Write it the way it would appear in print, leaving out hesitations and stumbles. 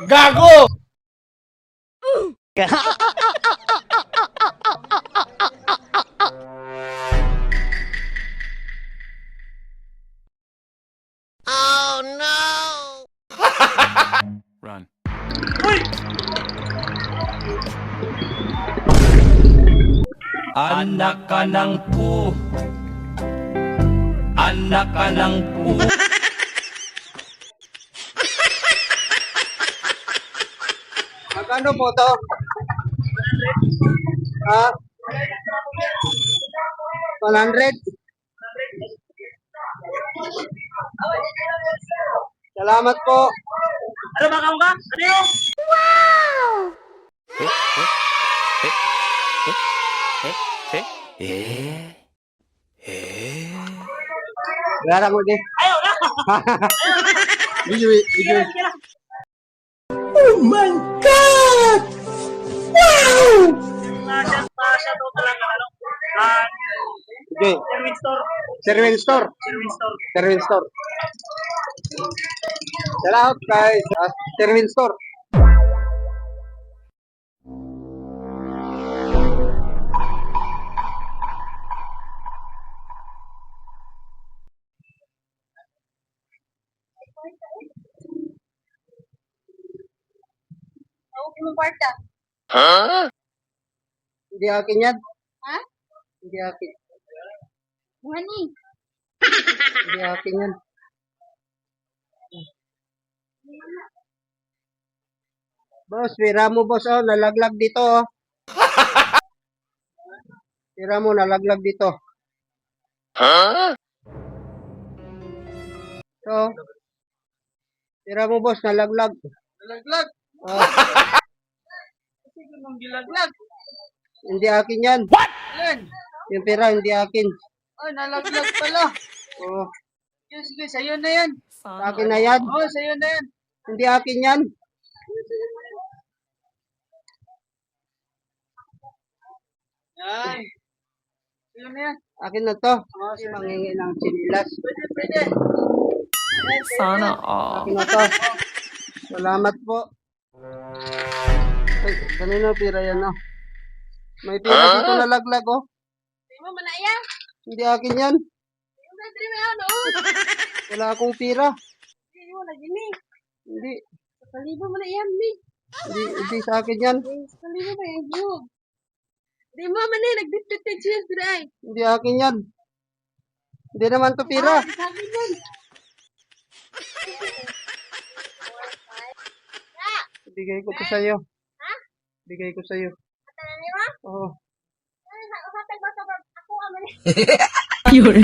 Gago! Oh no! Run. Anak ka ng pu. Anak ka ng pu. Magkano po to? Ha? 100? Salamat po. Ano ba ka? Ano yun? Gara mo di. Ayaw na! Video, video. Sige na. Pa-shadow talaga, ano? Okay. Sherwin Store. Serwin Store. Sherwin Store. Serwin Store. Salamat kay Serwin Store. Okay mo kwarta. Hindi akin yan. Ha? Hindi akin. Buhani. Hindi akin yan. Boss, pira mo boss oh, nalaglag dito oh. Pira mo nalaglag dito. So, pira mo boss nalaglag. Nalaglag. Oh, Kasi kung gilaglag. hindi akin yan. Alin? Yung pira hindi akin. Ay, nalaglag pala. Oh, Sige, sa'yo na yan. sa akin na yan. Oo, sa'yo na yan. Hindi akin yan. Ay. Sa'yo na yan. Akin na to. Kasi mangingi ng sinilas. Pwede, pwede. Sana all. Akin na to. Salamat po. Ay, kanina pira yan oh. May pira dito nalaglag oh. Di mo manaya. Hindi akin yan. Yung dadri mo yan, oo. Wala akong pira. Di mo na gini. Hindi. Kalibo mo na yan, mi. Hindi sa akin yan. Kalibo ba yung buhog? Di mo man eh, nagdipdipid siya, diray. Hindi akin yan. Hindi naman to pira. Sabi yan. Bigay ko to sa'yo. Ha? Bigay ko sa'yo. Katanan niyo ha? Oo. Ay, usapin ba sa ako aman eh. Pure.